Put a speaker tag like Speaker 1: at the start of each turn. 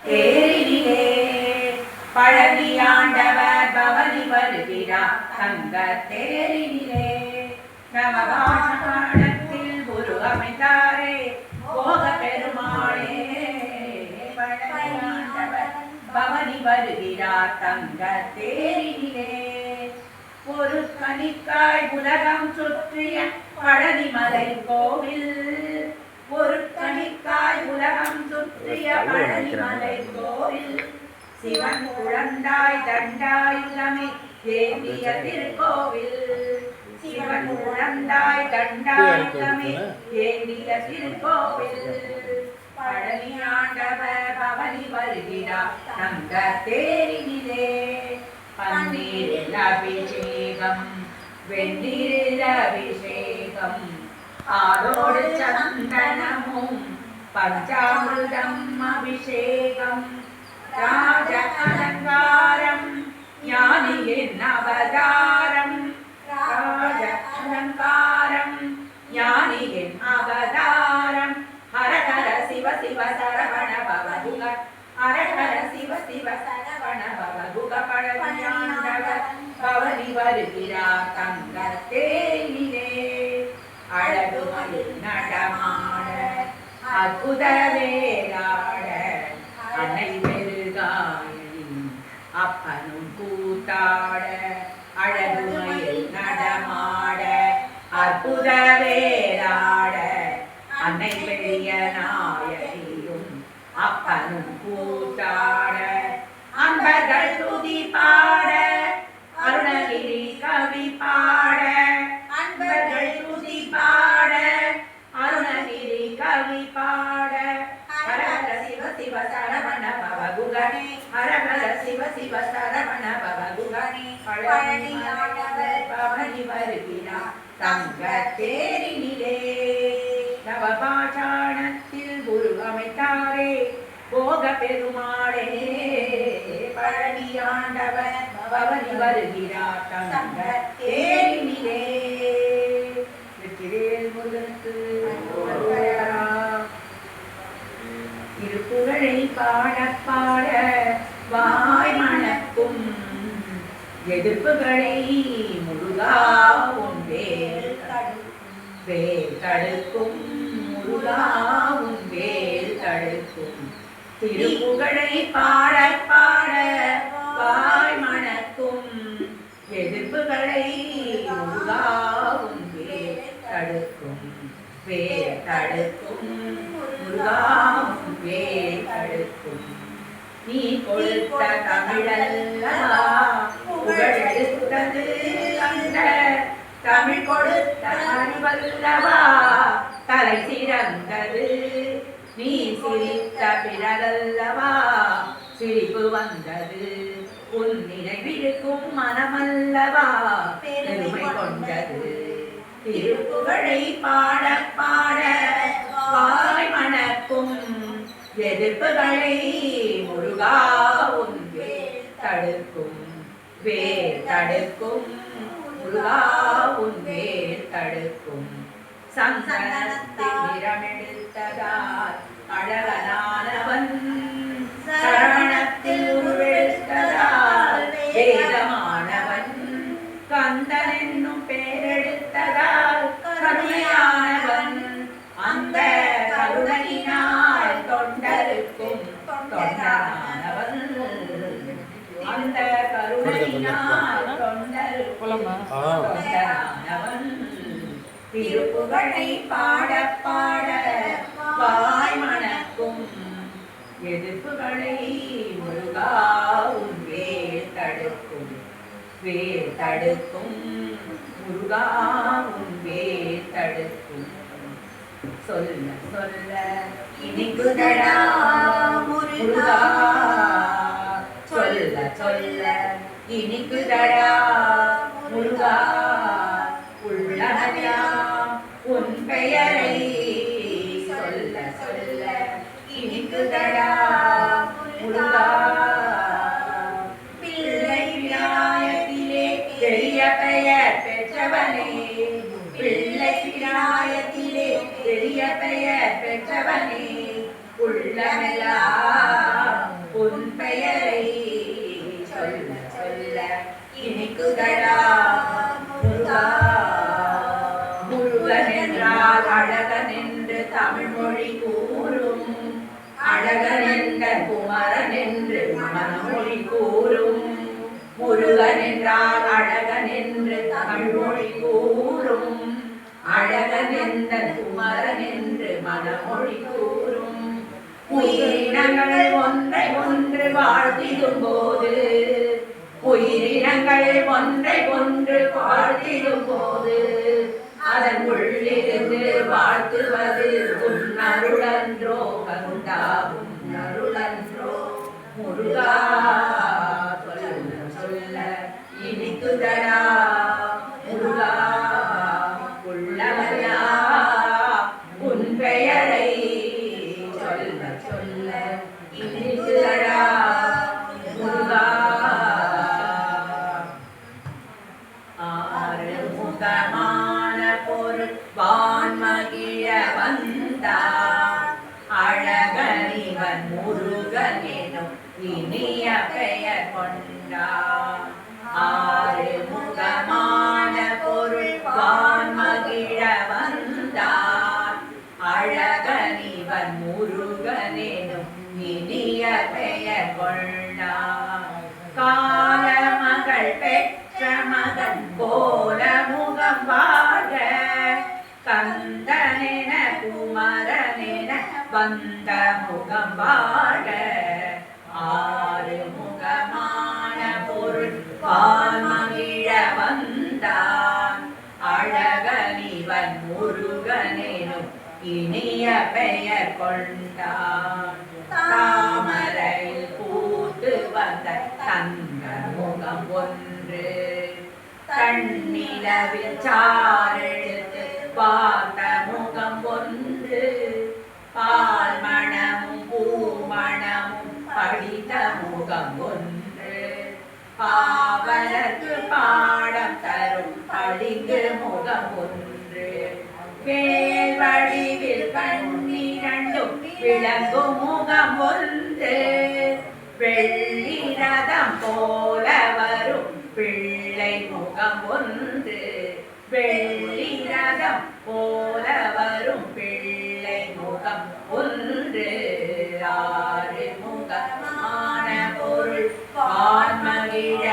Speaker 1: தேரினிலே பழனியாண்டவர் பவனி வருகிறார் தங்க தேரினிலே நவபாஷாணத்தில் குரு அமைந்தாரே போக பெருமாளே பழனியாண்டவர் பவனி வருகிறார் தங்க தேரினிலே ஒரு கனிக்காய் உலகம் சுற்றிய பழனிமலை கோவில் ஒரு கனிக்காய் உலகம் சுற்றிய பழனிமலை கோவில் சிவன் குழந்தாய் தண்டாயுதமே தேவிய திருக்கோவில் சிவன் குழந்தாய் தண்டாயுதமே தேவிய திருக்கோவில் பழனியாண்டவர் பவனி வருகிறார் தங்க தேரினிலே பன்னீரில் அபிஷேகம் வெந்நீரில் அபிஷேகம் ஆரோடு சந்தனமும் பஞ்சாமிர்தம் அபிஷேகம் ராஜ அலங்காரம் ஞானியின் அவதாரம் ராஜ அலங்காரம் ஞானியின் அவதாரம் ஹரஹர சிவ சிவ சரவண பவகுக ஹரஹர சிவ சிவ சரவண பவகுக பழனியாண்டவர் பவனி வருகிறார் தங்க தேரினிலே அழகுமயில் நடமாட அற்புத வேளாட அன்னை பெருகாயின் அப்பனும் கூத்தாட அழகுமயில் நடமாட அற்புத வேளாட அன்னை பெரிய நாயகியும் அப்பனும் கூத்தாட அன்பர்கள் துதி பாட அருணகிரி கவி பாட அன்பர்கள் துதி பாட அருணகிரி கவி பாட ஹரஹர சிவ சிவ சரவண பவகுகணே ஹரஹர சிவ சிவ சரவண பவகுகணே பழனியாண்டவர் பவனி வருகிறார் தங்க தேரினிலே நவபாஷாணத்தில் குரு அமைத்தாரே போக பெருமாளே பழனியாண்டவர் பவனி வருகிறார் தங்க தேரினிலே வெற்றிவேல் முருகனுக்கு திருப்புகழை பாட பாட வாய் மணக்கும் எதிர்ப்புகளை முருகாவும் வேல் தடுக்கும் முருகாவும் வேல் தடுக்கும் திருப்புகழை பாட பாட வாய் மணக்கும் எதிர்ப்புகளை முருகாவும் வேல் தடுக்கும் வேல் தடுக்கும் முருகாவும் வேல் தடுக்கும் நீ கொடுத்த தமிழல்லவா புகழெடுத்தது அந்த தமிழ் கொடுத்த அறிவல்லவா தலை சிறந்தது நீ சிரித்த பிறரல்லவா சிரிப்பு வந்தது உன் நினைவிருக்கும் மனமல்லவா பெருமை கொண்டது திருப்புகழை பாட பாட வாய் மணக்கும் எதிர்ப்புகளை முருகா உன் வேல் தடுக்கும் வேல் தடுக்கும் முருகா உன் வேல் தடுக்கும் சந்தனத்தில் நிறமெடுத்ததால் அழகனானவன் சரவணத்தில் உருவெடுத்ததால் வேதமானவன் கந்தன் என்னும் பேரெடுத்ததால் கருணையானவன் அந்த கருணையினால் தொண்டருக்கும் தொண்டரானவன் அந்த கருணையினால் தொண்டருக்கும் தொண்டரானவன் திருப்புகழை பாட பாட வாய் மணக்கும் எதிர்ப்புகளை முருகாவும் வேல் தடுக்கும் வேல் தடுக்கும் முருகாவும் வேல் தடுக்கும் சொல்ல சொல்ல இனிக்குதடா முருகா சொல்ல சொல்ல இனிக்குதடா முருகா உள்ளமெல்லாம் உன் பெயரை சொல்ல சொல்ல இனிக்குதடா முருகா பிள்ளை விநாயகத்திலே பெரிய பெயர் பெற்றவனே பிள்ளை விநாயகத்திலே பெரிய பெயர் பெற்றவனே உள்ளமெல்லாம் மொழி கூறும் முருகன் என்றால் அழகன் என்று தமிழ் மொழி கூறும் அழகன் என்ற குமரன் என்று மனமொழி கூறும் உயிரினங்கள் ஒன்றை ஒன்று வாழ்த்திடும் போது உயிரினங்கள் ஒன்றை ஒன்று வாழ்த்திடும் போது அதன் உள்ளிருந்து வாழ்த்துவது உன்னருளன்றோ கந்தாவும் அருளன்றோ முருகா சொல்ல சொல்ல இனிக்குதடா முருகா உள்ளவனா உன் பெயரை சொல்ல சொல்ல இனிக்குதடா முருகா ஆறுமுகமான பொருள் வான்மகிழ வந்தார் அழகனிவன் முருகன் எனும் இனிய பெயர் கொண்டார் ஆறுமுகமான பொருள் வான்மகிழ வந்தார் அழகனிவன் முருகன் எனும் இனிய பெயர் கொண்டார் காலமகள் பெற்ற மகன் போல முகம் வாழ கந்தனென குமரனென வந்த முகம் வாழ ஆறுமுகமான பொருள் வான்மகிழ வந்தான் அழகனிவன் முருகனெனும் இனிய பெயர் கொண்டான் தாமரையில் பூத்து வந்த தங்க முகம் ஒன்று கண்ணிலவில் சாரெழுத்து பார்த்த முகம் ஒன்று பால் மணமும் பூமணமும் படித்த முகம் ஒன்று பாவலர்க்கு பாடம் தரும் படிங்கு முகம் ஒன்று வேல் வடிவில் கண்ணிரண்டும் விளங்கும் முகம் ஒன்று வெள்ளி ரதம் போல வரும் பிள்ளை முகம் ஒன்று வெள்ளி ரதம் போல வரும் பிள்ளை முகம் ஒன்று ஆறு முகமான பொருள் வான்மகிழ